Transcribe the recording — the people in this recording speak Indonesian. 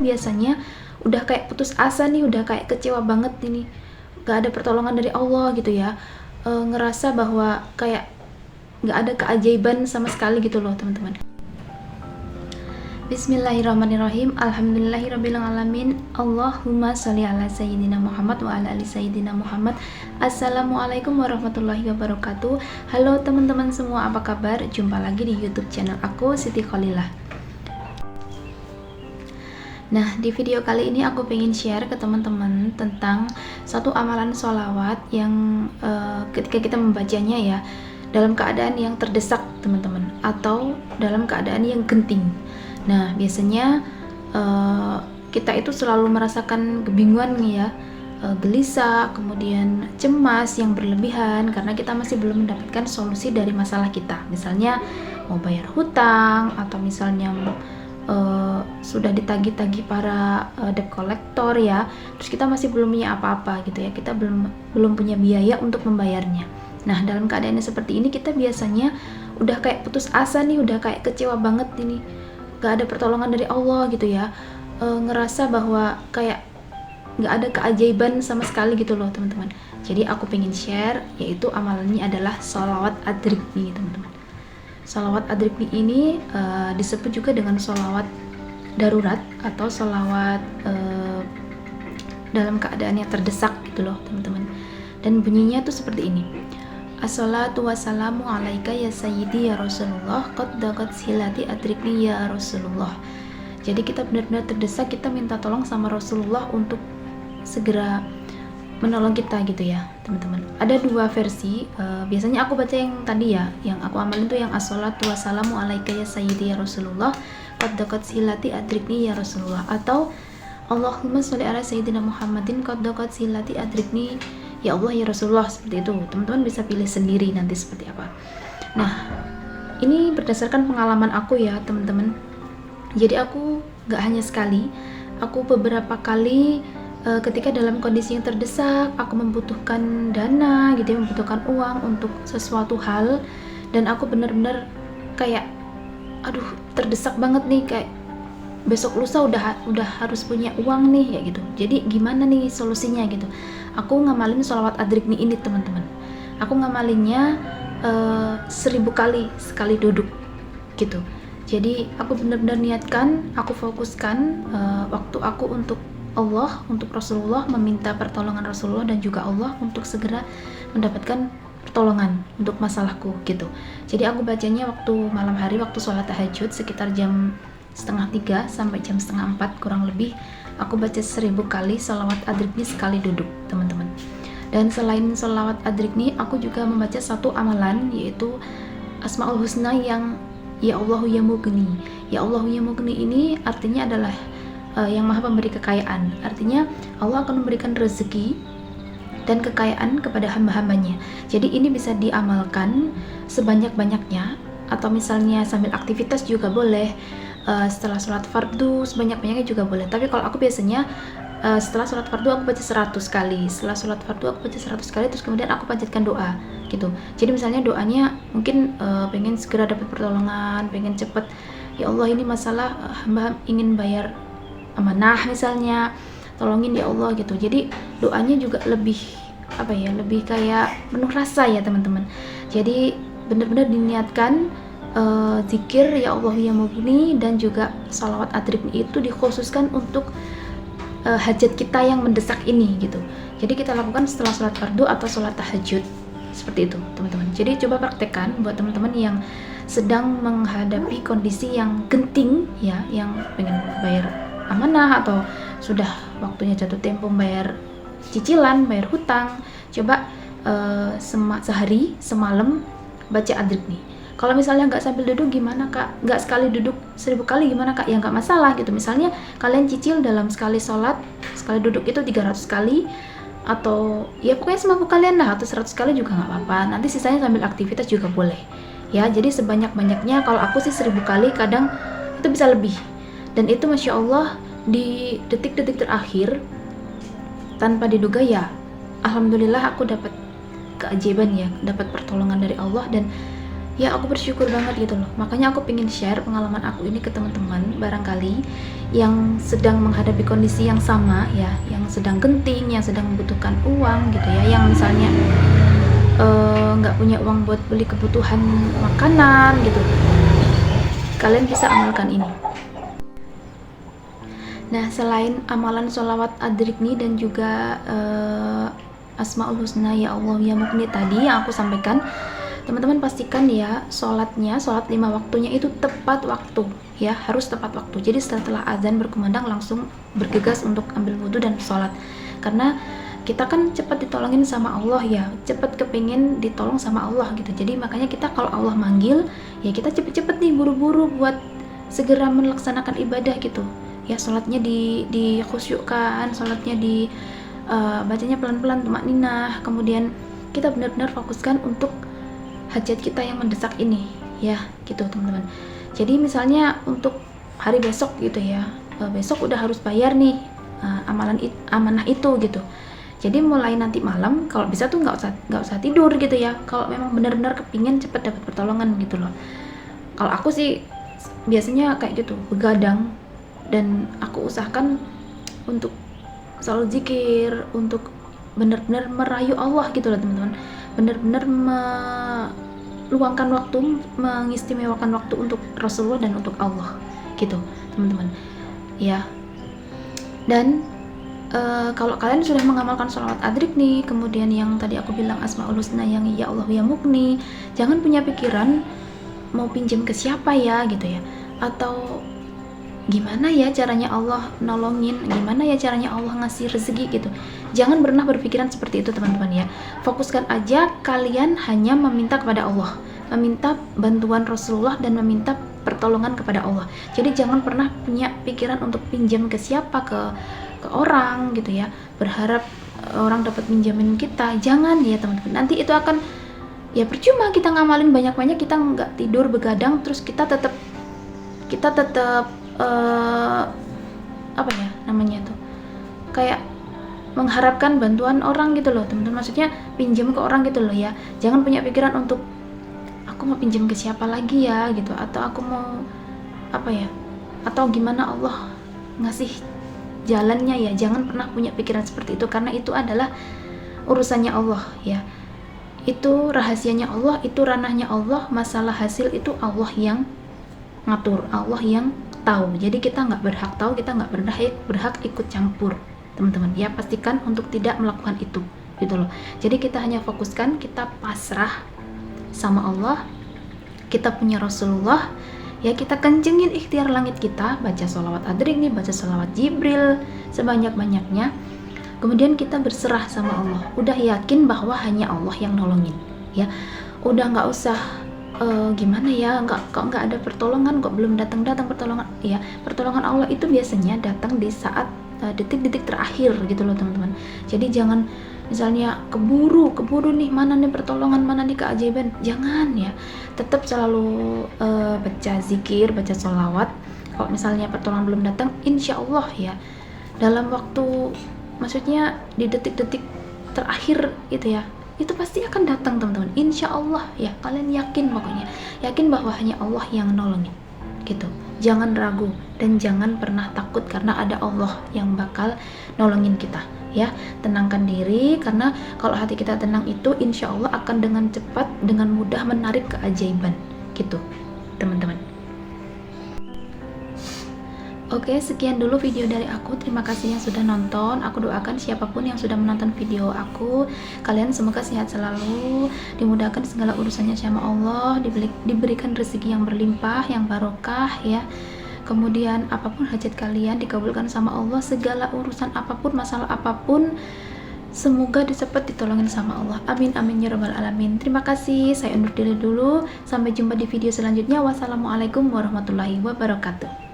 Biasanya udah kayak putus asa nih, udah kayak kecewa banget ini, gak ada pertolongan dari Allah gitu ya. Ngerasa bahwa kayak gak ada keajaiban sama sekali gitu loh teman-teman. Bismillahirrahmanirrahim. Alhamdulillahirrabbilalamin. Allahumma sholli ala sayyidina Muhammad wa ala ali sayyidina Muhammad. Assalamualaikum warahmatullahi wabarakatuh. Halo teman-teman semua, apa kabar? Jumpa lagi di YouTube channel aku, Siti Khalilah. Nah, di video kali ini aku pengen share ke teman-teman tentang satu amalan sholawat yang ketika kita membacanya ya, dalam keadaan yang terdesak teman-teman, atau dalam keadaan yang genting. Nah, biasanya kita itu selalu merasakan kebingungan nih ya, gelisah, kemudian cemas yang berlebihan karena kita masih belum mendapatkan solusi dari masalah kita. Misalnya mau bayar hutang, atau misalnya sudah ditagih-tagih para debt collector ya, terus kita masih belum punya apa-apa gitu ya, kita belum punya biaya untuk membayarnya. Nah, dalam keadaan seperti ini kita biasanya udah kayak putus asa nih, udah kayak kecewa banget ini, gak ada pertolongan dari Allah gitu ya. Ngerasa bahwa kayak gak ada keajaiban sama sekali gitu loh teman-teman. Jadi aku pengen share, yaitu amalannya adalah sholawat adrikni teman-teman. Sholawat adrikni ini disebut juga dengan sholawat darurat atau sholawat dalam keadaan yang terdesak gitu loh teman-teman. Dan bunyinya tuh seperti ini: Assalatu wassalamu alaika ya sayyidi ya Rasulullah, qad daqat silati adrikni ya Rasulullah. Jadi kita benar-benar terdesak, kita minta tolong sama Rasulullah untuk segera menolong kita gitu ya teman-teman. Ada dua versi, biasanya aku baca yang tadi ya, yang aku amalin tuh yang assalatu wassalamu alaika ya sayyidi ya Rasulullah, qad daqat silati adrikni ya Rasulullah, atau Allahumma sholli ala sayyidina Muhammadin qad daqat silati adrikni ya Allah ya Rasulullah. Seperti itu, teman-teman bisa pilih sendiri nanti seperti apa. Nah, ini berdasarkan pengalaman aku ya teman-teman. Jadi aku gak hanya sekali, aku beberapa kali ketika dalam kondisi yang terdesak, aku membutuhkan dana gitu ya, membutuhkan uang untuk sesuatu hal, dan aku benar-benar kayak aduh terdesak banget nih, kayak besok lusa udah harus punya uang nih ya gitu. Jadi gimana nih solusinya gitu. Aku ngamalin sholawat adrikni ini teman-teman. Aku ngamalinnya 1000 kali sekali duduk gitu. Jadi aku benar-benar niatkan, aku fokuskan waktu aku untuk Allah, untuk Rasulullah, meminta pertolongan Rasulullah dan juga Allah untuk segera mendapatkan pertolongan untuk masalahku gitu. Jadi aku bacanya waktu malam hari, waktu sholat tahajud sekitar jam 2:30 sampai jam 3:30 kurang lebih. Aku baca 1000 kali sholawat adrikni sekali duduk teman-teman. Dan selain sholawat adrikni, aku juga membaca satu amalan, yaitu Asmaul Husna yang Ya Allahu ya Mugni. Ya Allahu ya Mugni ini artinya adalah yang maha pemberi kekayaan. Artinya Allah akan memberikan rezeki dan kekayaan kepada hamba-hambanya. Jadi ini bisa diamalkan sebanyak-banyaknya, atau misalnya sambil aktivitas juga boleh. Setelah sholat fardu sebanyak-banyaknya juga boleh. Tapi kalau aku biasanya setelah sholat fardu aku baca 100 kali. Setelah sholat fardu aku baca 100 kali, terus kemudian aku panjatkan doa gitu. Jadi misalnya doanya mungkin pengen segera dapat pertolongan, pengen cepet, ya Allah ini masalah hamba ingin bayar amanah misalnya, tolongin ya Allah gitu. Jadi doanya juga lebih apa ya, lebih kayak penuh rasa ya teman-teman. Jadi benar-benar diniatkan zikir ya Allah ya Mugni dan juga sholawat adrikni itu dikhususkan untuk hajat kita yang mendesak ini gitu. Jadi kita lakukan setelah sholat fardu atau sholat tahajud seperti itu teman-teman. Jadi coba praktekkan buat teman-teman yang sedang menghadapi kondisi yang genting ya, yang pengen bayar amanah atau sudah waktunya jatuh tempo bayar cicilan, bayar hutang. Coba sehari semalam baca adrikni. Kalau misalnya nggak sambil duduk gimana kak? Nggak sekali duduk 1000 kali gimana kak? Ya nggak masalah gitu. Misalnya kalian cicil dalam sekali sholat, sekali duduk itu 300 kali, atau ya pokoknya semampu kalian lah, atau 100 kali juga nggak apa-apa. Nanti sisanya sambil aktivitas juga boleh ya. Jadi sebanyak-banyaknya. Kalau aku sih 1000 kali, kadang itu bisa lebih. Dan itu Masya Allah di detik-detik terakhir tanpa diduga ya, alhamdulillah aku dapat keajaiban ya, dapat pertolongan dari Allah. Dan ya aku bersyukur banget gitu loh. Makanya aku pengen share pengalaman aku ini ke teman-teman barangkali yang sedang menghadapi kondisi yang sama ya, yang sedang genting, yang sedang membutuhkan uang gitu ya, yang misalnya nggak punya uang buat beli kebutuhan makanan gitu. Kalian bisa amalkan ini. Nah, selain amalan sholawat adrikni dan juga Asmaul Husna ya Allah ya Mukni tadi yang aku sampaikan, teman-teman pastikan ya sholat 5 waktunya itu tepat waktu ya, harus tepat waktu. Jadi setelah azan berkumandang langsung bergegas untuk ambil wudhu dan sholat, karena kita kan cepat ditolongin sama Allah ya, cepat kepingin ditolong sama Allah gitu. Jadi makanya kita kalau Allah manggil ya kita cepet-cepet nih buru-buru buat segera melaksanakan ibadah gitu ya. Sholatnya di khusyukkan, sholatnya bacanya pelan-pelan tumakninah, kemudian kita benar-benar fokuskan untuk hajat kita yang mendesak ini ya gitu teman-teman. Jadi misalnya untuk hari besok gitu ya, besok udah harus bayar nih amanah itu gitu. Jadi mulai nanti malam kalau bisa tuh nggak usah tidur gitu ya, kalau memang benar-benar kepingin cepet dapat pertolongan gitu loh. Kalau aku sih biasanya kayak gitu, begadang, dan aku usahakan untuk selalu zikir, untuk benar-benar merayu Allah gitu loh teman-teman, benar-benar meluangkan waktu, mengistimewakan waktu untuk Rasulullah dan untuk Allah gitu teman-teman ya. Dan kalau kalian sudah mengamalkan sholawat adrik nih, kemudian yang tadi aku bilang Asmaul Husna yang ya Allah ya Mukni, jangan punya pikiran mau pinjam ke siapa ya gitu ya, atau gimana ya caranya Allah nolongin, gimana ya caranya Allah ngasih rezeki gitu. Jangan pernah berpikiran seperti itu teman-teman ya. Fokuskan aja kalian hanya meminta kepada Allah, meminta bantuan Rasulullah dan meminta pertolongan kepada Allah. Jadi jangan pernah punya pikiran untuk pinjam ke siapa, ke orang gitu ya, berharap orang dapat minjamin kita. Jangan ya teman-teman, nanti itu akan ya percuma kita ngamalin banyak-banyak, kita nggak tidur begadang, terus kita tetap apa ya namanya tuh, kayak mengharapkan bantuan orang gitu loh teman-teman. Maksudnya pinjam ke orang gitu loh ya. Jangan punya pikiran untuk aku mau pinjam ke siapa lagi ya gitu, atau aku mau apa ya, atau gimana Allah ngasih jalannya ya. Jangan pernah punya pikiran seperti itu, karena itu adalah urusannya Allah ya, itu rahasianya Allah, itu ranahnya Allah. Masalah hasil itu Allah yang ngatur, Allah yang tahu. Jadi kita nggak berhak tahu, kita nggak berhak ikut campur teman-teman ya. Pastikan untuk tidak melakukan itu gitu loh. Jadi kita hanya fokuskan, kita pasrah sama Allah, kita punya Rasulullah ya, kita kencengin ikhtiar langit kita, baca sholawat adrik nih, baca sholawat Jibril sebanyak-banyaknya, kemudian kita berserah sama Allah, udah yakin bahwa hanya Allah yang nolongin ya. Udah nggak usah gimana ya, kok nggak ada pertolongan, kok belum datang pertolongan ya. Pertolongan Allah itu biasanya datang di saat detik-detik terakhir gitu loh teman-teman. Jadi jangan misalnya keburu nih, mana nih pertolongan, mana nih keajaiban, jangan ya. Tetap selalu baca zikir, baca sholawat. Kalau misalnya pertolongan belum datang, insya Allah ya dalam waktu, maksudnya di detik-detik terakhir gitu ya, itu pasti akan datang teman-teman, insya Allah ya. Kalian yakin, pokoknya yakin bahwa hanya Allah yang nolongin gitu. Jangan ragu dan jangan pernah takut, karena ada Allah yang bakal nolongin kita ya. Tenangkan diri, karena kalau hati kita tenang itu insya Allah akan dengan cepat, dengan mudah menarik keajaiban gitu teman-teman. Oke, sekian dulu video dari aku. Terima kasih yang sudah nonton. Aku doakan siapapun yang sudah menonton video aku, kalian semoga sehat selalu, dimudahkan segala urusannya sama Allah, diberikan rezeki yang berlimpah, yang barokah ya. Kemudian apapun hajat kalian dikabulkan sama Allah, segala urusan apapun, masalah apapun, semoga cepat ditolongin sama Allah. Amin amin ya rabbal alamin. Terima kasih, saya undur diri dulu. Sampai jumpa di video selanjutnya. Wassalamualaikum warahmatullahi wabarakatuh.